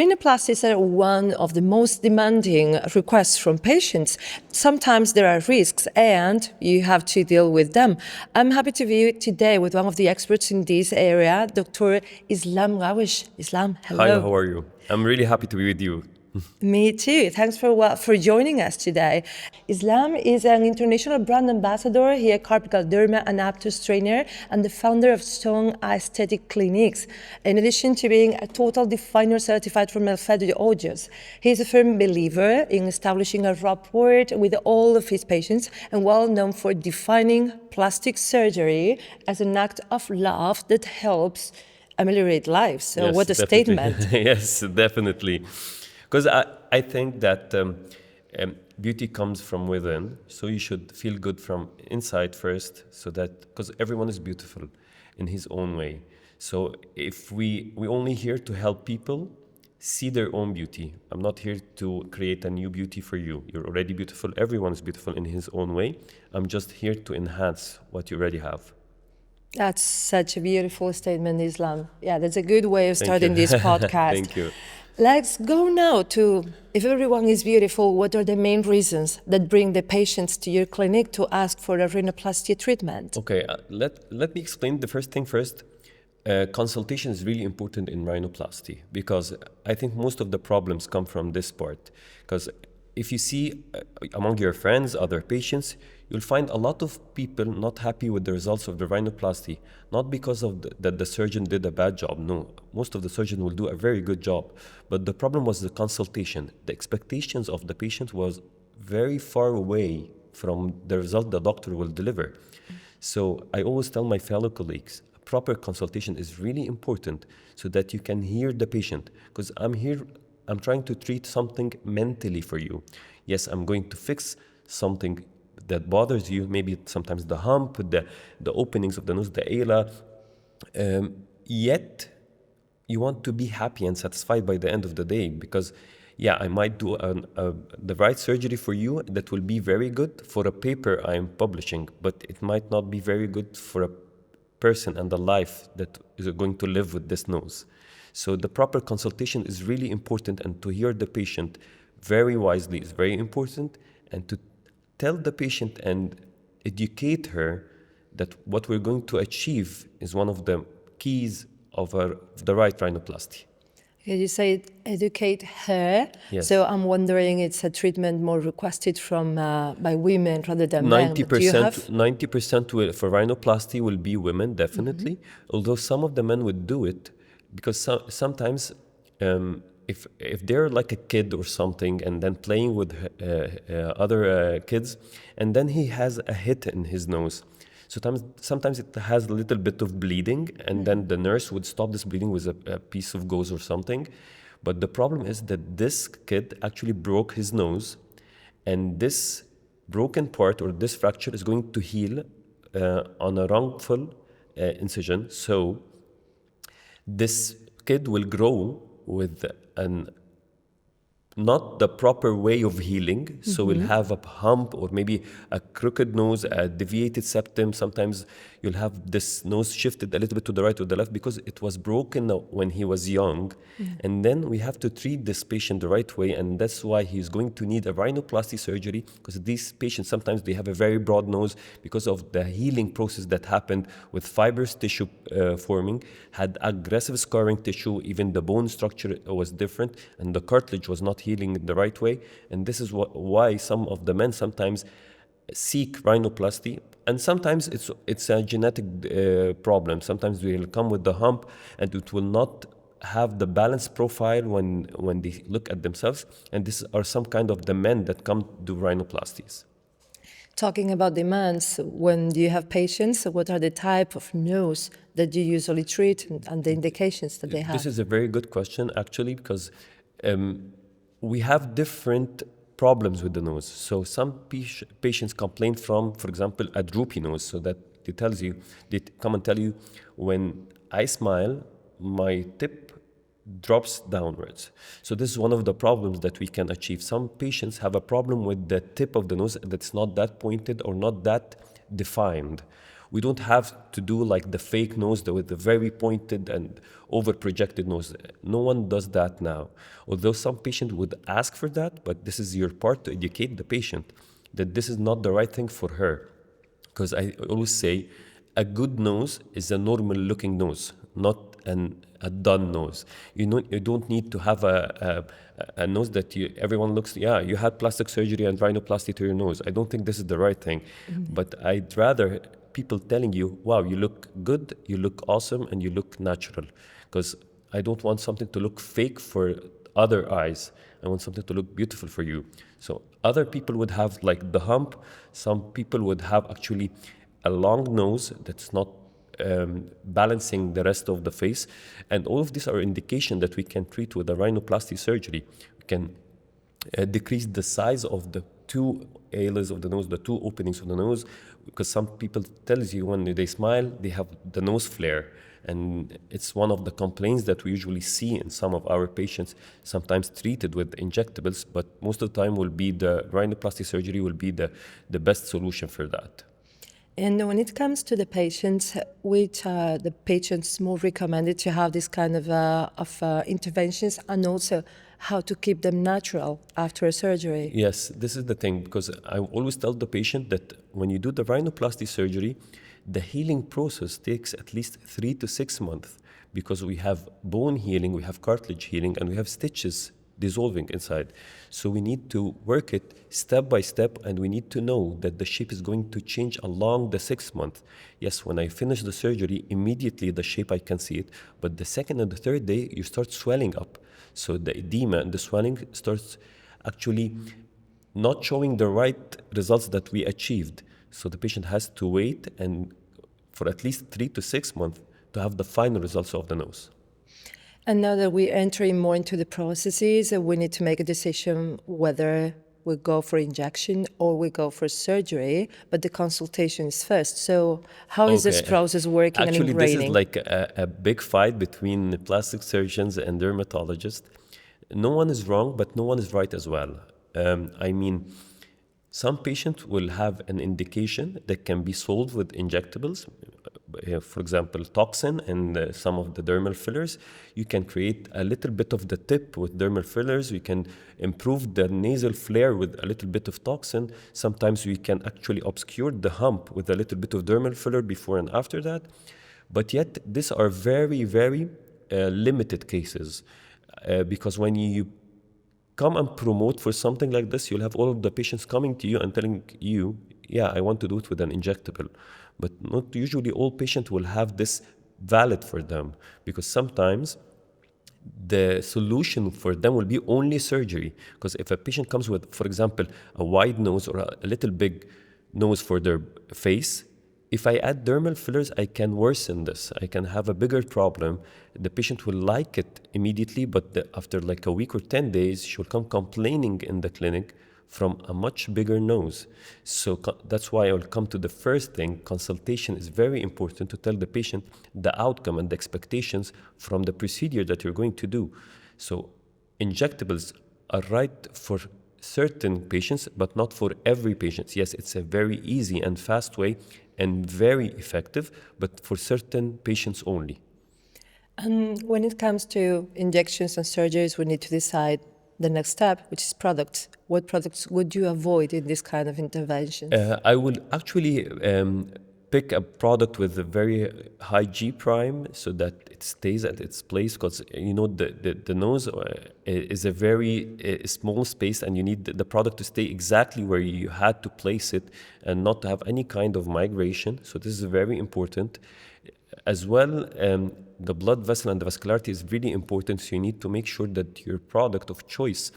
rhinoplasties are one of the most demanding requests from patients. Sometimes there are risks and you have to deal with them. I'm happy to be today with one of the experts in this area, Dr. Islam Gawish. Islam, hello. Hi, how are you? I'm really happy to be with you. Me too. Thanks for joining us today. Islam is an international brand ambassador, he a carpal derma and aptus trainer, and the founder of Stone Aesthetic Clinics. In addition to being a total definer certified from Melfedo Audios, he is a firm believer in establishing a rapport with all of his patients and well known for defining plastic surgery as an act of love that helps ameliorate lives. So Yes, what a definitely. statement. Yes, definitely. Because I think that beauty comes from within, so you should feel good from inside first, so that, because everyone is beautiful in his own way. So if we only here to help people see their own beauty. I'm not here to create a new beauty for you. You're already beautiful. Everyone is beautiful in his own way. I'm just here to enhance what you already have. That's such a beautiful statement, Islam. Yeah, that's a good way of starting this podcast. Thank you. Let's go now to, if everyone is beautiful, what are the main reasons that bring the patients to your clinic to ask for a rhinoplasty treatment? Okay, let me explain the first thing first. Consultation is really important in rhinoplasty because I think most of the problems come from this part. Because if you see among your friends, other patients, you'll find a lot of people not happy with the results of the rhinoplasty, not because of that the surgeon did a bad job. No, most of the surgeon will do a very good job. But the problem was the consultation. The expectations of the patient was very far away from the result the doctor will deliver. So I always tell my fellow colleagues, proper consultation is really important so that you can hear the patient. Because I'm trying to treat something mentally for you. Yes, I'm going to fix something that bothers you, maybe sometimes the hump, the openings of the nose, the ala. Yet, you want to be happy and satisfied by the end of the day because, yeah, I might do the right surgery for you that will be very good for a paper I'm publishing, but it might not be very good for a person and the life that is going to live with this nose. So the proper consultation is really important, and to hear the patient very wisely is very important, and to tell the patient and educate her that what we're going to achieve is one of the keys of the right rhinoplasty. You say educate her, Yes. So I'm wondering it's a treatment more requested from by women rather than men. 90% for rhinoplasty will be women, definitely, although some of the men would do it because sometimes if they're like a kid or something and then playing with other kids and then he has a hit in his nose, sometimes it has a little bit of bleeding and then the nurse would stop this bleeding with a piece of gauze or something. But the problem is that this kid actually broke his nose, and this broken part or this fracture is going to heal on a wrongful incision. So this kid will grow with not the proper way of healing, so we'll have a hump or maybe a crooked nose, a deviated septum. Sometimes you'll have this nose shifted a little bit to the right or the left because it was broken when he was young. And then we have to treat this patient the right way, and that's why he's going to need a rhinoplasty surgery, because these patients, sometimes they have a very broad nose because of the healing process that happened with fibrous tissue forming, had aggressive scarring tissue, even the bone structure was different, and the cartilage was not healing the right way. And this is why some of the men sometimes seek rhinoplasty, and sometimes it's a genetic problem. Sometimes they will come with the hump and it will not have the balanced profile when they look at themselves, and these are some kind of the men that come to rhinoplasties. Talking about demands, when you have patients, what are the type of nose that you usually treat and the indications that they have? This is a very good question, actually, because we have different problems with the nose. So some patients complain from, for example, a droopy nose. So that they come and tell you, when I smile, my tip drops downwards. So this is one of the problems that we can achieve. Some patients have a problem with the tip of the nose that's not that pointed or not that defined. We don't have to do like the fake nose with the very pointed and over projected nose. No one does that now. Although some patient would ask for that, but this is your part to educate the patient that this is not the right thing for her. Because I always say a good nose is a normal looking nose, not a done nose. You don't need to have a nose that everyone looks, yeah, you had plastic surgery and rhinoplasty to your nose. I don't think this is the right thing. But I'd rather people telling you, wow, you look good, you look awesome, and you look natural. Because I don't want something to look fake for other eyes. I want something to look beautiful for you. So other people would have like the hump. Some people would have actually a long nose that's not balancing the rest of the face. And all of these are indication that we can treat with a rhinoplasty surgery. We can decrease the size of the two areas of the nose, the two openings of the nose, because some people tells you when they smile, they have the nose flare. And it's one of the complaints that we usually see in some of our patients, sometimes treated with injectables, but most of the time will be the rhinoplasty surgery will be the best solution for that. And when it comes to the patients, which are the patients more recommended to have this kind of interventions, and also how to keep them natural after a surgery? Yes, this is the thing, because I always tell the patient that when you do the rhinoplasty surgery, the healing process takes at least 3 to 6 months, because we have bone healing, we have cartilage healing, and we have stitches dissolving inside. So we need to work it step by step, and we need to know that the shape is going to change along the 6 months. Yes, when I finish the surgery, immediately the shape I can see it, but the second and the third day, you start swelling up. So the edema and the swelling starts actually not showing the right results that we achieved. So the patient has to wait and for at least 3 to 6 months to have the final results of the nose. And now that we're entering more into the processes, we need to make a decision whether we go for injection or we go for surgery, but the consultation is first. So how is this process working? Actually, and this is like a big fight between plastic surgeons and dermatologists. No one is wrong, but no one is right as well. I mean, some patients will have an indication that can be solved with injectables. For example, toxin and some of the dermal fillers. You can create a little bit of the tip with dermal fillers. You can improve the nasal flare with a little bit of toxin. Sometimes we can actually obscure the hump with a little bit of dermal filler before and after that. But yet, these are very, very limited cases. Because when you come and promote for something like this, you'll have all of the patients coming to you and telling you, yeah, I want to do it with an injectable. But not usually all patients will have this valid for them, because sometimes the solution for them will be only surgery. Because if a patient comes with, for example, a wide nose or a little big nose for their face, if I add dermal fillers, I can worsen this. I can have a bigger problem. The patient will like it immediately, but after like a week or 10 days, she'll come complaining in the clinic from a much bigger nose. So that's why I'll come to the first thing. Consultation is very important to tell the patient the outcome and the expectations from the procedure that you're going to do. So injectables are right for certain patients, but not for every patient. Yes, it's a very easy and fast way and very effective, but for certain patients only. And when it comes to injections and surgeries, we need to decide the next step, which is products. What products would you avoid in this kind of intervention? I would actually pick a product with a very high G prime so that it stays at its place, because you know the nose is a very small space, and you need the product to stay exactly where you had to place it and not to have any kind of migration. So this is very important. As well, the blood vessel and the vascularity is really important, so you need to make sure that your product of choice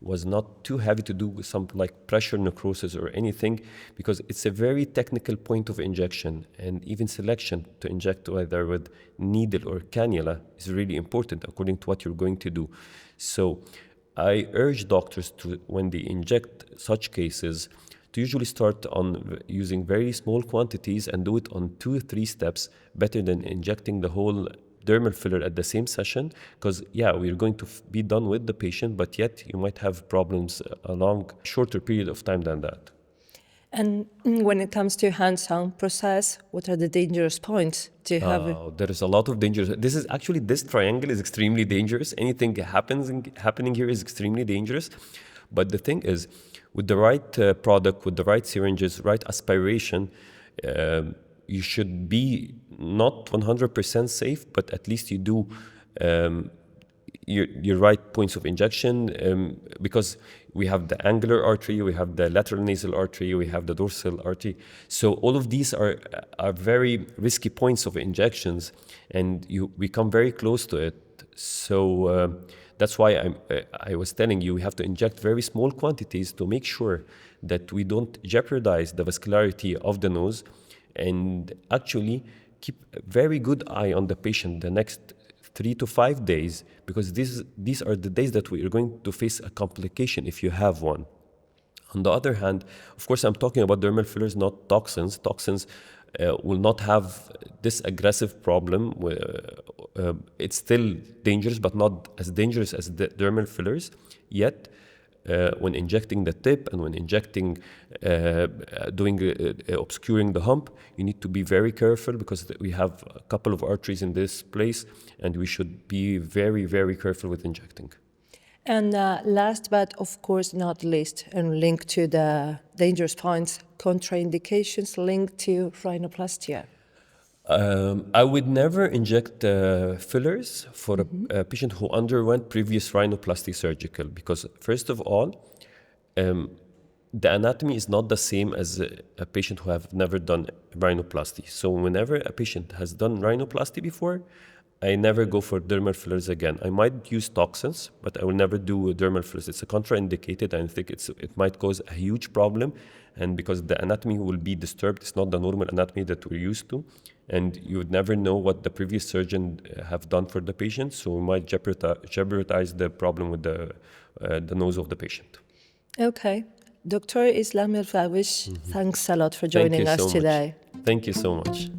was not too heavy to do with some like pressure necrosis or anything, because it's a very technical point of injection, and even selection to inject either with needle or cannula is really important according to what you're going to do. So I urge doctors to, when they inject such cases, to usually start on using very small quantities and do it on 2 or 3 steps, better than injecting the whole dermal filler at the same session, because yeah, we're going to be done with the patient, but yet you might have problems a long, shorter period of time than that. And when it comes to hands-on process, what are the dangerous points to have? There is a lot of dangers. This triangle is extremely dangerous. Anything happening here is extremely dangerous. But the thing is, with the right product, with the right syringes, right aspiration, you should be not 100% safe, but at least you do your right points of injection, because we have the angular artery, we have the lateral nasal artery, we have the dorsal artery. So all of these are very risky points of injections, and we come very close to it. So that's why I was telling you, we have to inject very small quantities to make sure that we don't jeopardize the vascularity of the nose, and actually keep a very good eye on the patient the next 3 to 5 days, because these are the days that we are going to face a complication if you have one. On the other hand, of course, I'm talking about dermal fillers, not toxins. Toxins will not have this aggressive problem. It's still dangerous, but not as dangerous as the dermal fillers. Yet, when injecting the tip and when injecting, obscuring the hump, you need to be very careful, because we have a couple of arteries in this place, and we should be very, very careful with injecting. And last but of course not least, and linked to the dangerous points, contraindications linked to rhinoplasty. I would never inject fillers for a patient who underwent previous rhinoplasty surgical, because first of all, the anatomy is not the same as a patient who have never done rhinoplasty. So whenever a patient has done rhinoplasty before, I never go for dermal fillers again. I might use toxins, but I will never do dermal fillers. It's a contraindicated, and I think it might cause a huge problem. And because the anatomy will be disturbed, it's not the normal anatomy that we're used to. And you would never know what the previous surgeon have done for the patient. So we might jeopardize the problem with the nose of the patient. Okay. Dr. Islam Gawish, thanks a lot for joining us today. Thank you so much.